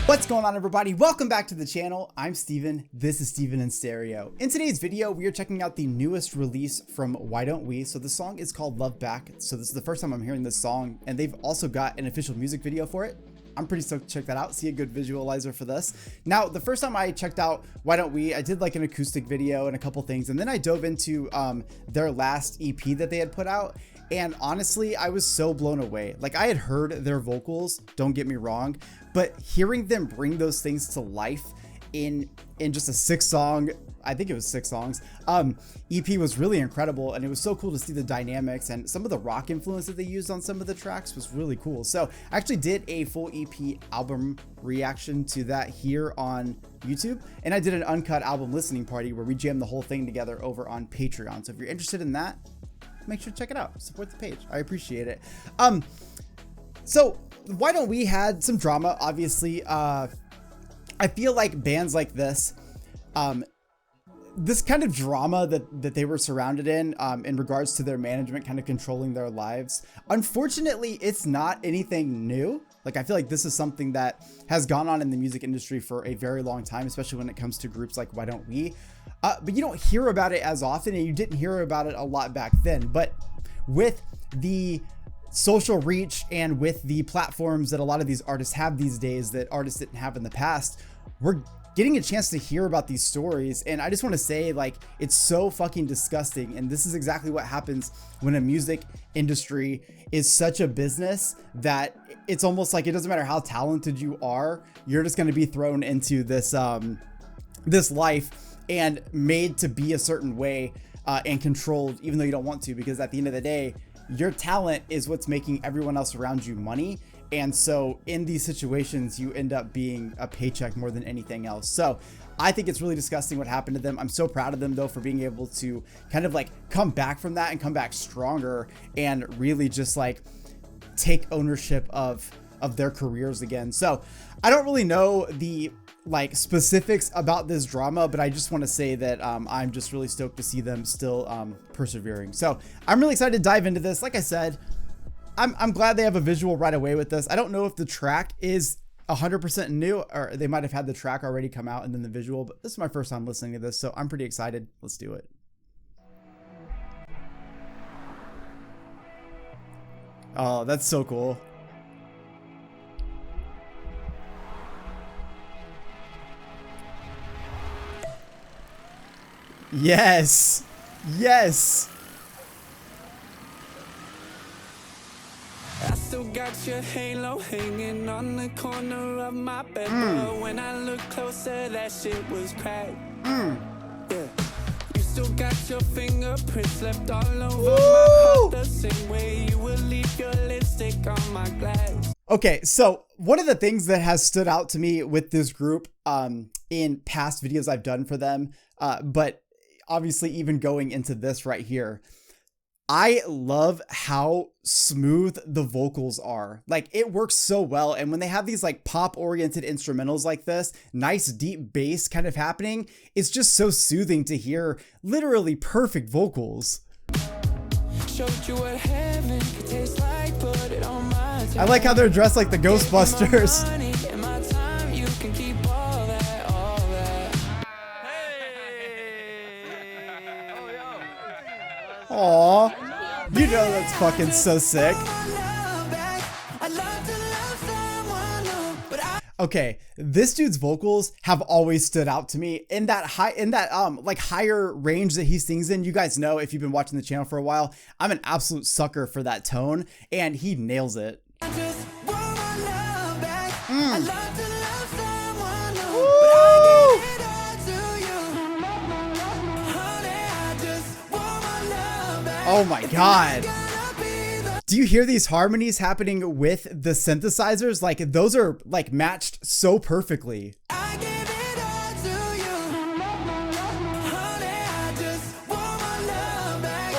What's going on, everybody? Welcome back to the channel. I'm Steven. This is Steven in Stereo. In today's video, we are checking out the newest release from Why Don't We. So the song is called Love Back. So this is the first time I'm hearing this song, and they've also got an official music video for it. I'm pretty stoked to check that out, see a good visualizer for this. Now, the first time I checked out Why Don't We, I did like an acoustic video and a couple things, and then I dove into their last EP that they had put out. And honestly, I was so blown away. Like, I had heard their vocals, don't get me wrong, but hearing them bring those things to life in just a 6-song, I think it was 6 songs, EP was really incredible. And it was so cool to see the dynamics and some of the rock influence that they used on some of the tracks was really cool. So I actually did a full EP album reaction to that here on YouTube. And I did an uncut album listening party where we jammed the whole thing together over on Patreon. So if you're interested in that, make sure to check it out. Support the page. I appreciate it. So Why Don't We had some drama, obviously. I feel like bands like this kind of drama that they were surrounded in regards to their management kind of controlling their lives. Unfortunately, it's not anything new. Like, I feel like this is something that has gone on in the music industry for a very long time, especially when it comes to groups like Why Don't We. But you don't hear about it as often, and you didn't hear about it a lot back then. But with the social reach and with the platforms that a lot of these artists have these days that artists didn't have in the past, we're getting a chance to hear about these stories. And I just want to say, like, it's so fucking disgusting. And this is exactly what happens when a music industry is such a business that it's almost like it doesn't matter how talented you are, you're just going to be thrown into this this life and made to be a certain way and controlled, even though you don't want to, because at the end of the day, your talent is what's making everyone else around you money. And so in these situations, you end up being a paycheck more than anything else. So I think it's really disgusting what happened to them. I'm so proud of them, though, for being able to kind of like come back from that and come back stronger and really just like take ownership of their careers again. So I don't really know the like specifics about this drama, but I just want to say that I'm just really stoked to see them still persevering. So I'm really excited to dive into this. Like I said, I'm glad they have a visual right away with this. I don't know if the track is 100% new, or they might have had the track already come out and then the visual, but this is my first time listening to this, so I'm pretty excited. Let's do it. Oh, that's so cool. Yes. Yes. I still got your halo hanging on the corner of my bed, but when I look closer, that shit was cracked. Yeah. You still got your fingerprints left all over my heart, the same way you would leave your lipstick on my glass. Okay, so one of the things that has stood out to me with this group in past videos I've done for them, but obviously even going into this right here, I love how smooth the vocals are. Like, it works so well. And when they have these like pop oriented instrumentals like this, nice deep bass kind of happening, it's just so soothing to hear literally perfect vocals. Showed you what heaven could taste like, put it on my I like how they're dressed like the Ghostbusters. Aw, you know that's fucking so sick. Okay, this dude's vocals have always stood out to me in that higher range that he sings in. You guys know, if you've been watching the channel for a while, I'm an absolute sucker for that tone, and he nails it. Oh my God. Do you hear these harmonies happening with the synthesizers? Like, those are like matched so perfectly.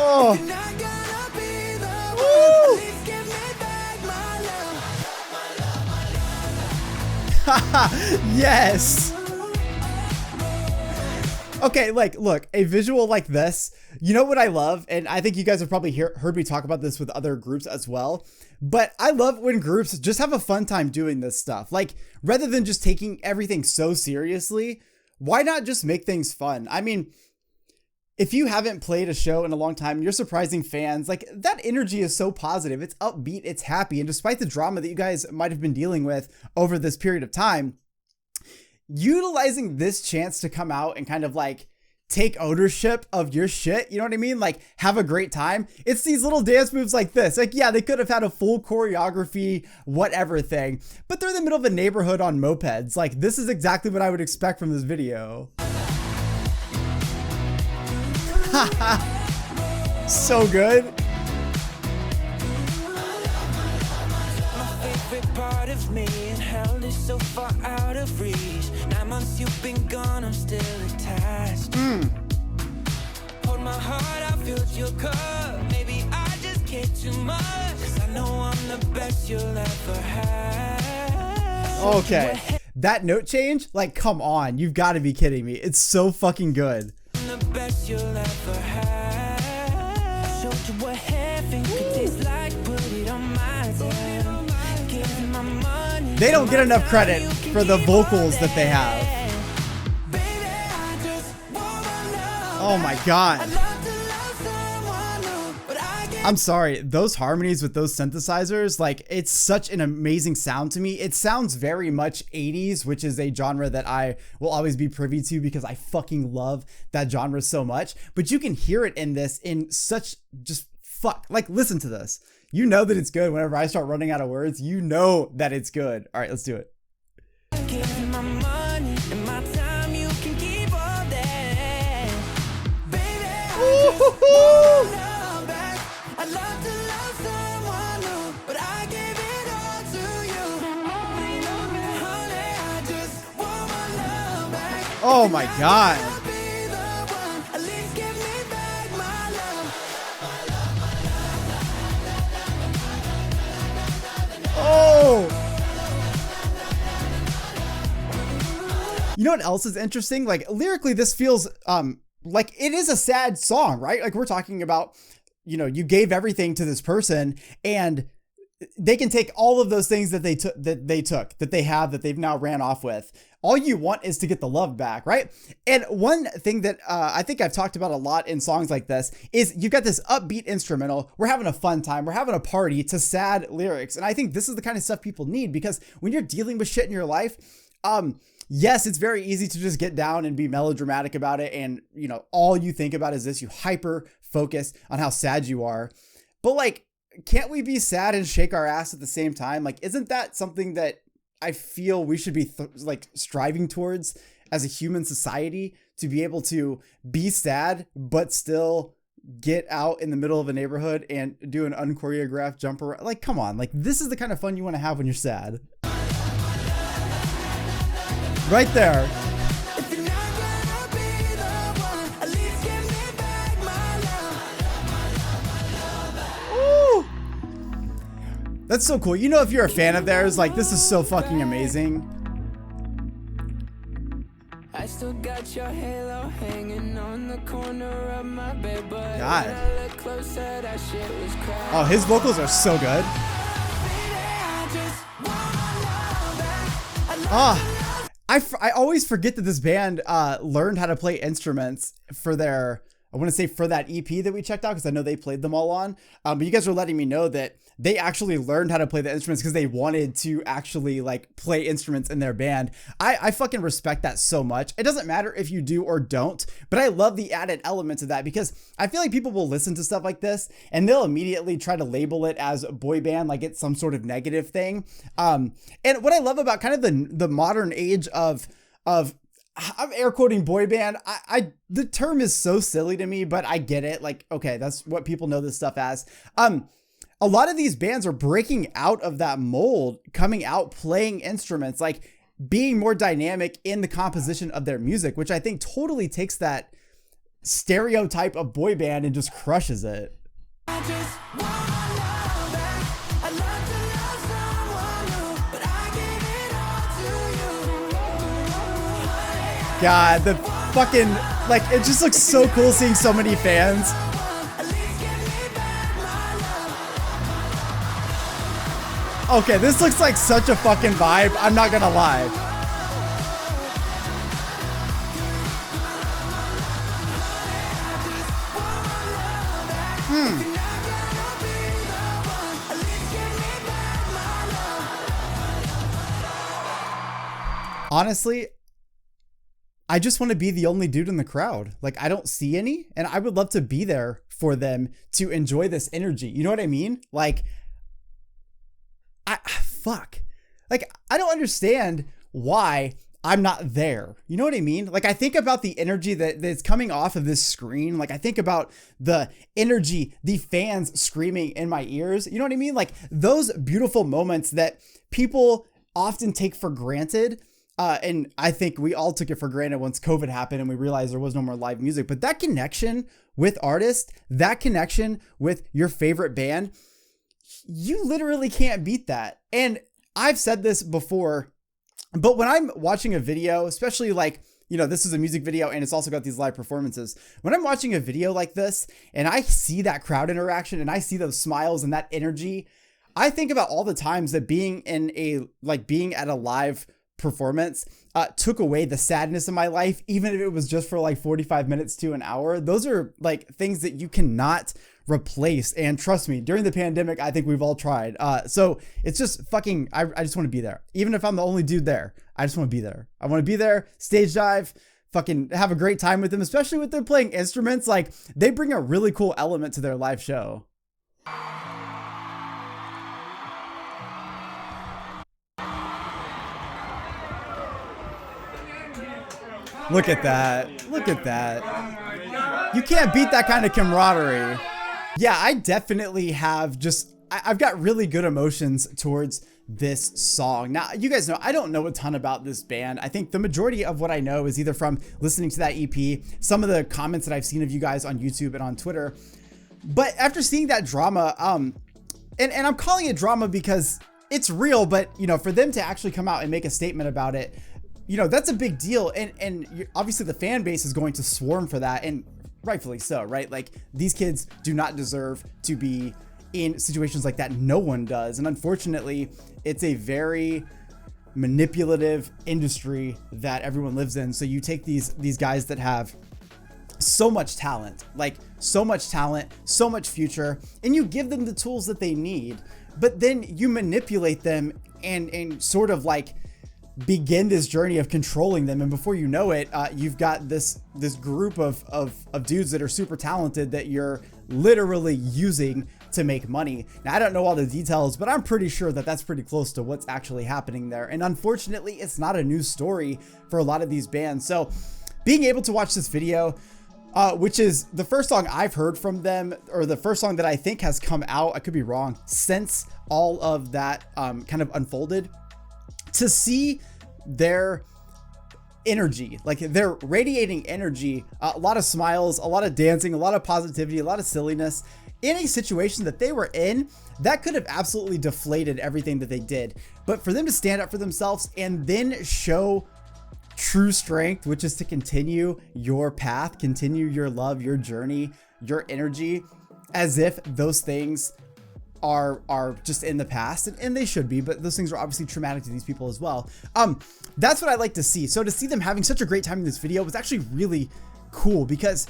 Oh. Yes. Okay, like, look, a visual like this, you know what I love? And I think you guys have probably heard me talk about this with other groups as well. But I love when groups just have a fun time doing this stuff. Like, rather than just taking everything so seriously, why not just make things fun? I mean, if you haven't played a show in a long time, you're surprising fans. Like, that energy is so positive. It's upbeat, it's happy. And despite the drama that you guys might have been dealing with over this period of time, utilizing this chance to come out and kind of like take ownership of your shit, you know what I mean? Like, have a great time. It's these little dance moves like this. Like, yeah, they could have had a full choreography, whatever thing, but they're in the middle of a neighborhood on mopeds. Like, this is exactly what I would expect from this video. So good. Part of me and hell is so far out of reach. 9 months you've been gone, I'm still attached. Hold my heart, I filled your cup. Maybe I just care too much, 'cause I know I'm the best you'll ever have. Okay, that note change, like, come on, you've got to be kidding me. It's so fucking good. I'm the best you'll ever have. I showed you what heaven could taste like, put it on my tab. They don't get enough credit for the vocals that they have. Oh my god. I'm sorry, those harmonies with those synthesizers, like, it's such an amazing sound to me. It sounds very much 80s, which is a genre that I will always be privy to because I fucking love that genre so much. But you can hear it in this in such just like, listen to this. You know that it's good. Whenever I start running out of words, you know that it's good. All right, let's do it. Give my money and my time, you can keep all that. Baby, I just want love back. I love to love someone new, but I gave it all to you. Honey, I just want my love back. Oh my god. Oh! You know what else is interesting? Like, lyrically, this feels like it is a sad song, right? Like, we're talking about, you know, you gave everything to this person and they can take all of those things that they have that they've now ran off with. All you want is to get the love back, right? And one thing that I think I've talked about a lot in songs like this is you've got this upbeat instrumental. We're having a fun time. We're having a party to sad lyrics. And I think this is the kind of stuff people need, because when you're dealing with shit in your life, yes, it's very easy to just get down and be melodramatic about it. And, you know, all you think about is this. You hyper focus on how sad you are. But like, can't we be sad and shake our ass at the same time? Like, isn't that something that I feel we should be like striving towards as a human society, to be able to be sad, but still get out in the middle of a neighborhood and do an unchoreographed jump around? Like, come on, like, this is the kind of fun you want to have when you're sad. Right there. That's so cool. You know, if you're a fan of theirs, like, this is so fucking amazing. I still got your halo hanging on the corner of my bed, but God. When I look closer, that shit was cracked. Oh, his vocals are so good. I always forget that this band learned how to play instruments for their, I want to say for that EP that we checked out, because I know they played them all on. But you guys were letting me know that they actually learned how to play the instruments because they wanted to actually like play instruments in their band. I fucking respect that so much. It doesn't matter if you do or don't, but I love the added elements of that, because I feel like people will listen to stuff like this and they'll immediately try to label it as a boy band, like it's some sort of negative thing. And what I love about kind of the modern age of I'm air quoting boy band. The term is so silly to me, but I get it. Like, okay, that's what people know this stuff as. A lot of these bands are breaking out of that mold, coming out, playing instruments, like being more dynamic in the composition of their music, which I think totally takes that stereotype of boy band and just crushes it. God, the fucking Like, it just looks so cool seeing so many fans. Okay, this looks like such a fucking vibe. I'm not gonna lie. Honestly, I just want to be the only dude in the crowd. Like, I don't see any, and I would love to be there for them to enjoy this energy. You know what I mean? Like, fuck. Like, I don't understand why I'm not there. You know what I mean? Like, I think about the energy that's coming off of this screen. Like, I think about the energy, the fans screaming in my ears. You know what I mean? Like, those beautiful moments that people often take for granted. And I think we all took it for granted once COVID happened and we realized there was no more live music. But that connection with artists, that connection with your favorite band, you literally can't beat that. And I've said this before, but when I'm watching a video, especially like, you know, this is a music video and it's also got these live performances. When I'm watching a video like this and I see that crowd interaction and I see those smiles and that energy, I think about all the times that being at a live performance took away the sadness in my life, even if it was just for like 45 minutes to an hour. Those are like things that you cannot replace. And trust me, during the pandemic, I think we've all tried. So it's just fucking, I just want to be there. Even if I'm the only dude there, I just want to be there. I want to be there, stage dive, fucking have a great time with them, especially with them playing instruments. Like, they bring a really cool element to their live show. Look at that. Look at that. You can't beat that kind of camaraderie. Yeah, I definitely have I've got really good emotions towards this song. Now, you guys know, I don't know a ton about this band. I think the majority of what I know is either from listening to that EP, some of the comments that I've seen of you guys on YouTube and on Twitter. But after seeing that drama, and I'm calling it drama because it's real, but, you know, for them to actually come out and make a statement about it, you know, that's a big deal. And obviously the fan base is going to swarm for that, and rightfully so, right? Like, these kids do not deserve to be in situations like that. No one does. And unfortunately, it's a very manipulative industry that everyone lives in. So you take these guys that have so much talent, so much future, and you give them the tools that they need, but then you manipulate them and sort of like begin this journey of controlling them. And before you know it, you've got this group of dudes that are super talented that you're literally using to make money. Now, I don't know all the details, but I'm pretty sure that that's pretty close to what's actually happening there. And unfortunately, it's not a new story for a lot of these bands. So being able to watch this video, which is the first song I've heard from them, or the first song that I think has come out, I could be wrong, since all of that kind of unfolded, to see their energy, like they're radiating energy, a lot of smiles, a lot of dancing, a lot of positivity, a lot of silliness in a situation that they were in that could have absolutely deflated everything that they did. But for them to stand up for themselves and then show true strength, which is to continue your path, continue your love, your journey, your energy, as if those things are just in the past, and they should be, but those things are obviously traumatic to these people as well. That's what I like to see. So to see them having such a great time in this video was actually really cool, because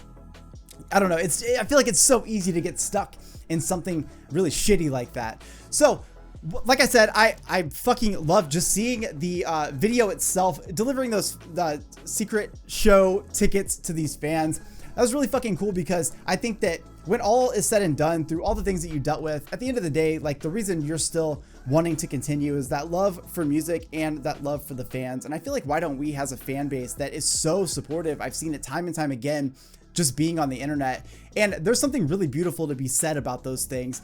I don't know, I feel like it's so easy to get stuck in something really shitty like that. So like I said, I fucking love just seeing the video itself, delivering those secret show tickets to these fans. That was really fucking cool, because I think that when all is said and done, through all the things that you dealt with, at the end of the day, like, the reason you're still wanting to continue is that love for music and that love for the fans. And I feel like Why Don't We has a fan base that is so supportive. I've seen it time and time again, just being on the internet. And there's something really beautiful to be said about those things.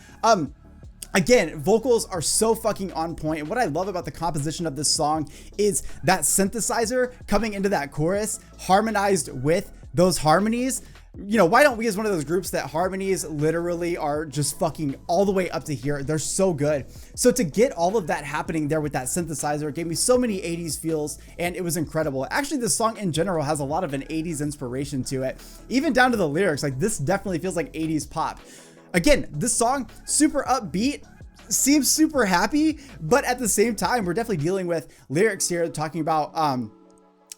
Again, vocals are so fucking on point. And what I love about the composition of this song is that synthesizer coming into that chorus, harmonized with those harmonies. you know, why don't we as one of those groups that harmonies literally are just fucking all the way up to here. They're so good. So to get all of that happening there with that synthesizer, it gave me so many 80s feels, and it was incredible. Actually, this song in general has a lot of an 80s inspiration to it, even down to the lyrics. Like, this definitely feels like 80s pop. Again, this song, super upbeat, seems super happy, but at the same time, we're definitely dealing with lyrics here talking about,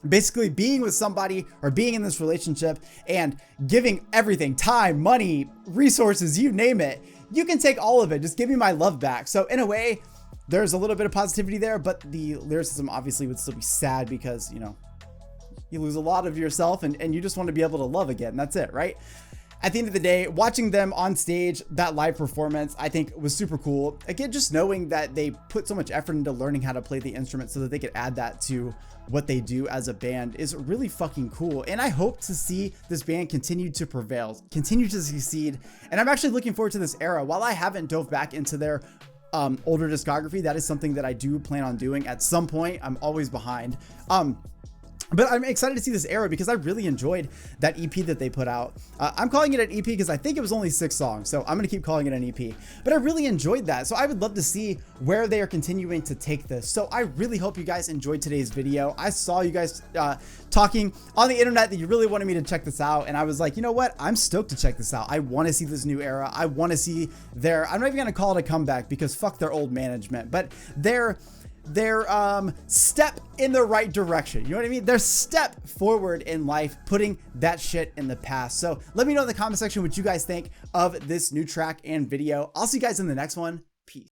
basically being with somebody or being in this relationship and giving everything, time, money, resources, you name it. You can take all of it. Just give me my love back. So in a way, there's a little bit of positivity there, but the lyricism obviously would still be sad because, you know, you lose a lot of yourself and you just want to be able to love again. That's it, right? At the end of the day, watching them on stage, that live performance, I think was super cool. Again, just knowing that they put so much effort into learning how to play the instrument so that they could add that to what they do as a band is really fucking cool. And I hope to see this band continue to prevail, continue to succeed. And I'm actually looking forward to this era. While I haven't dove back into their older discography, that is something that I do plan on doing at some point. I'm always behind. But I'm excited to see this era because I really enjoyed that EP that they put out. I'm calling it an EP because I think it was only 6 songs, so I'm going to keep calling it an EP. But I really enjoyed that, so I would love to see where they are continuing to take this. So I really hope you guys enjoyed today's video. I saw you guys talking on the internet that you really wanted me to check this out, and I was like, you know what? I'm stoked to check this out. I want to see this new era. I want to see their, I'm not even going to call it a comeback because fuck their old management, but their step in the right direction. You know what I mean? Their step forward in life, putting that shit in the past. So let me know in the comment section what you guys think of this new track and video. I'll see you guys in the next one. Peace.